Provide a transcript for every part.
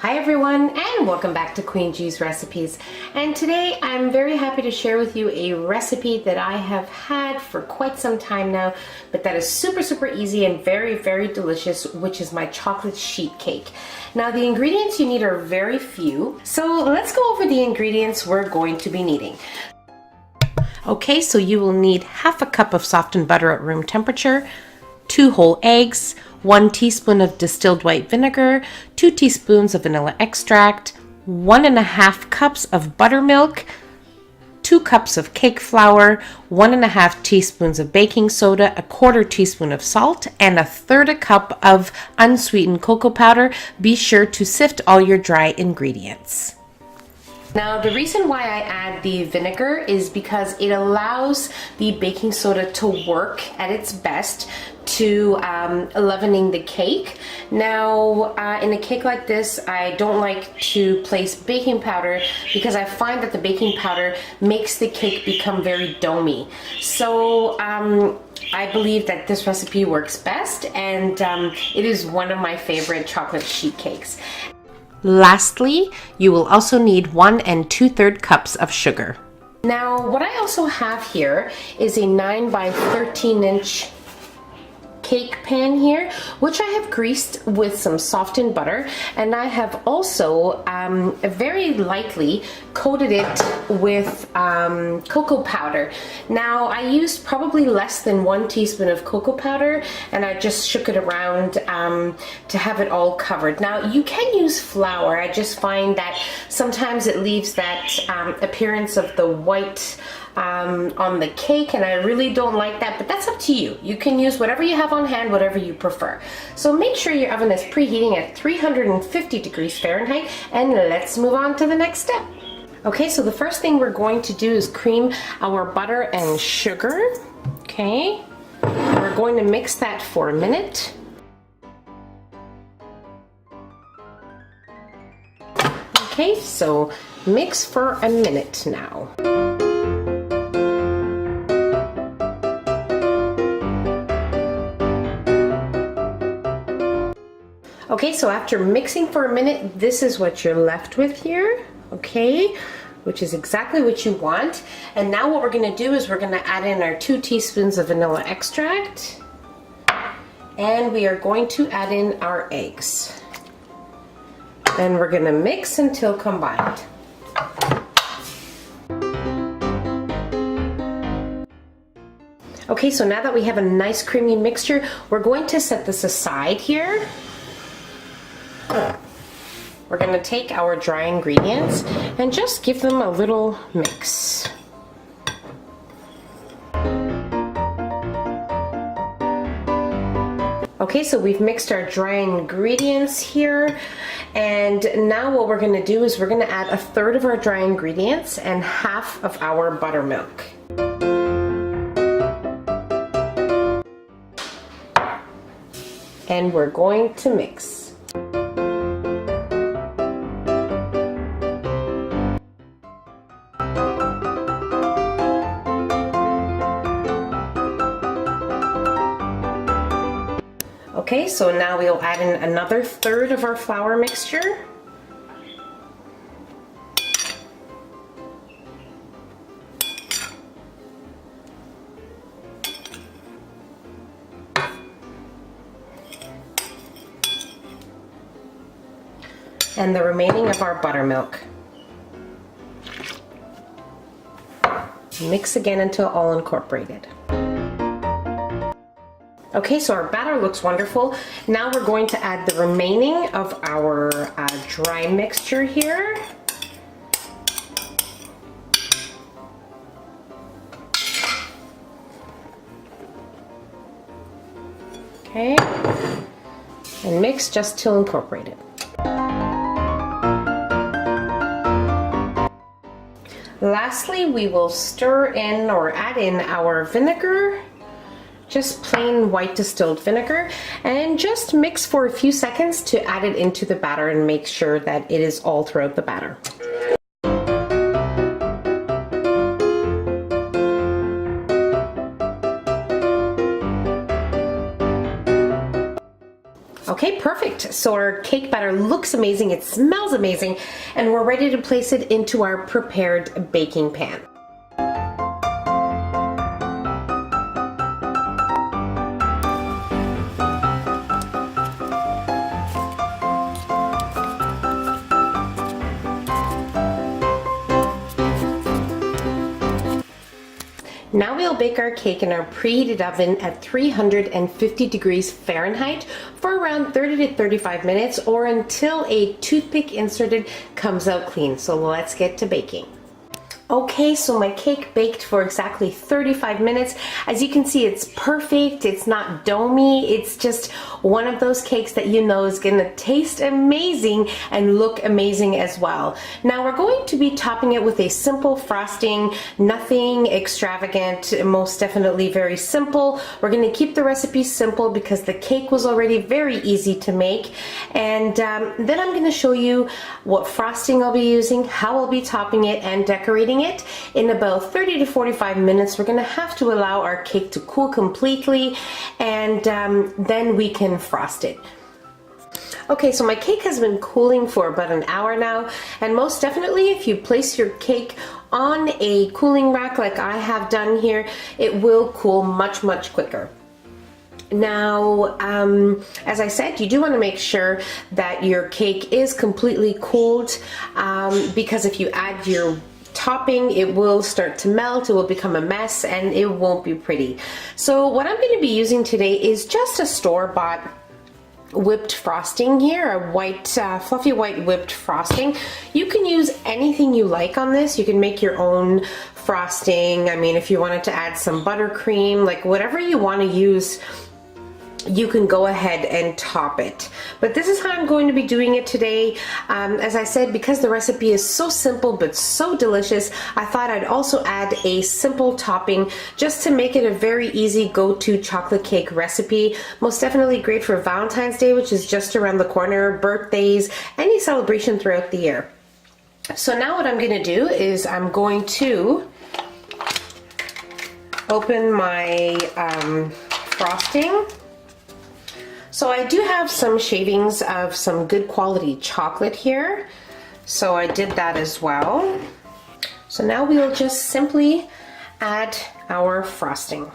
Hi everyone, and welcome back to Queen G's Recipes. And today I'm very happy to share with you a recipe that I have had for quite some time now, but that is super easy and very delicious, which is my chocolate sheet cake. Now the ingredients you need are very few, so let's go over the ingredients we're going to be needing. Okay, so you will need half a cup of softened butter at room temperature, 2 whole eggs, 1 teaspoon of distilled white vinegar, 2 teaspoons of vanilla extract, 1.5 cups of buttermilk, 2 cups of cake flour, 1.5 teaspoons of baking soda, 1/4 teaspoon of salt, and 1/3 cup of unsweetened cocoa powder. Be sure to sift all your dry ingredients. Now the reason why I add the vinegar is because it allows the baking soda to work at its best to leavening the cake. Now in a cake like this, I don't like to place baking powder because I find that the baking powder makes the cake become very domey. So I believe that this recipe works best, and it is one of my favorite chocolate sheet cakes. Lastly, you will also need 1 2/3 cups of sugar. Now, what I also have here is a 9 by 13 inch cake pan here, which I have greased with some softened butter, and I have also very lightly coated it with cocoa powder. Now I used probably less than 1 teaspoon of cocoa powder, and I just shook it around to have it all covered. Now you can use flour. I just find that sometimes it leaves that appearance of the white on the cake, and I really don't like that, but that's up to you. You can use whatever you have on hand, whatever you prefer. So make sure your oven is preheating at 350 degrees Fahrenheit, and let's move on to the next step. Okay, so the first thing we're going to do is cream our butter and sugar. Okay, we're going to mix that for a minute. Okay, so mix for a minute now. Okay, so after mixing for a minute, this is what you're left with here, okay, which is exactly what you want. And now what we're gonna do is we're gonna add in our 2 teaspoons of vanilla extract, and we are going to add in our eggs. And we're gonna mix until combined. Okay, so now that we have a nice creamy mixture, we're going to set this aside here. We're going to take our dry ingredients and just give them a little mix. Okay, so we've mixed our dry ingredients here, and now what we're going to do is we're going to add 1/3 of our dry ingredients and half of our buttermilk. And we're going to mix. Okay, so now we'll add in another 1/3 of our flour mixture. And the remaining of our buttermilk. Mix again until all incorporated. Okay, so our batter looks wonderful. Now we're going to add the remaining of our dry mixture here. Okay, and mix just till incorporated. Lastly, we will stir in or add in our vinegar. Just plain white distilled vinegar, and just mix for a few seconds to add it into the batter and make sure that it is all throughout the batter. Okay, perfect. So our cake batter looks amazing, it smells amazing, and we're ready to place it into our prepared baking pan. Now we'll bake our cake in our preheated oven at 350 degrees Fahrenheit for around 30 to 35 minutes, or until a toothpick inserted comes out clean. So let's get to baking. Okay, so my cake baked for exactly 35 minutes. As you can see, it's perfect. It's not domey. It's just one of those cakes that you know is gonna taste amazing and look amazing as well. Now we're going to be topping it with a simple frosting, nothing extravagant, most definitely very simple. We're gonna keep the recipe simple because the cake was already very easy to make. And then I'm gonna show you what frosting I'll be using, how I'll be topping it and decorating it. In about 30 to 45 minutes, we're gonna have to allow our cake to cool completely, and then we can frost it. Okay, so my cake has been cooling for about an hour now, and most definitely if you place your cake on a cooling rack like I have done here, it will cool much quicker. Now, as I said, you do want to make sure that your cake is completely cooled, because if you add your topping, it will start to melt, it will become a mess, and it won't be pretty. So what I'm going to be using today is just a store-bought whipped frosting here, a white, fluffy white whipped frosting. You can use anything you like on this. You can make your own frosting. I mean, if you wanted to add some buttercream, like whatever you want to use, you can go ahead and top it. But this is how I'm going to be doing it today. As I said, because the recipe is so simple but so delicious, I thought I'd also add a simple topping just to make it a very easy go-to chocolate cake recipe. Most definitely great for Valentine's Day, which is just around the corner, birthdays, any celebration throughout the year. So now what I'm going to do is I'm going to open my frosting. So I do have some shavings of some good quality chocolate here, so I did that as well. So now we'll just simply add our frosting.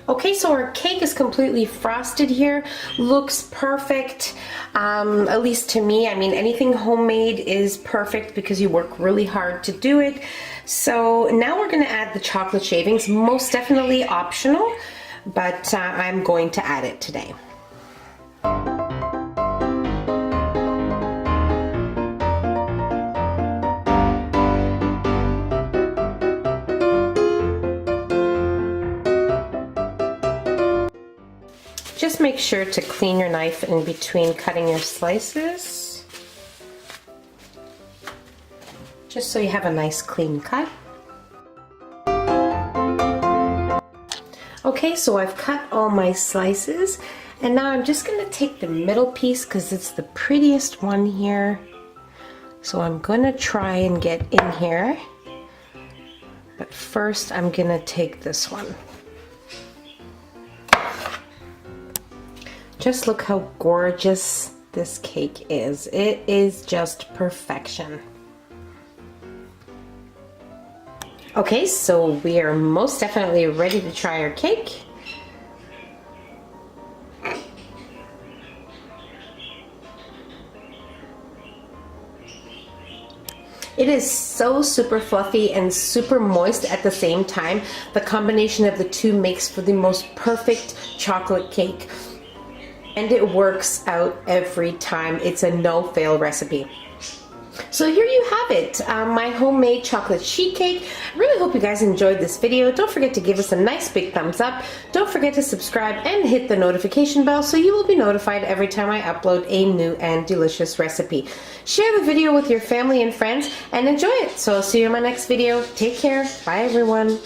Okay, so our cake is completely frosted here. Looks perfect, at least to me. I mean, anything homemade is perfect because you work really hard to do it. So now we're gonna add the chocolate shavings, most definitely optional, but I'm going to add it today. Just make sure to clean your knife in between cutting your slices, just so you have a nice clean cut. Okay, so I've cut all my slices, and now I'm just going to take the middle piece because it's the prettiest one here. So I'm going to try and get in here, but first I'm going to take this one. Just look how gorgeous this cake is. It is just perfection. Okay, so we are most definitely ready to try our cake. It is so super fluffy and super moist at the same time. The combination of the two makes for the most perfect chocolate cake. And it works out every time. It's a no-fail recipe. So here you have it, my homemade chocolate sheet cake. I really hope you guys enjoyed this video. Don't forget to give us a nice big thumbs up. Don't forget to subscribe and hit the notification bell so you will be notified every time I upload a new and delicious recipe. Share the video with your family and friends and enjoy it. So I'll see you in my next video. Take care. Bye everyone.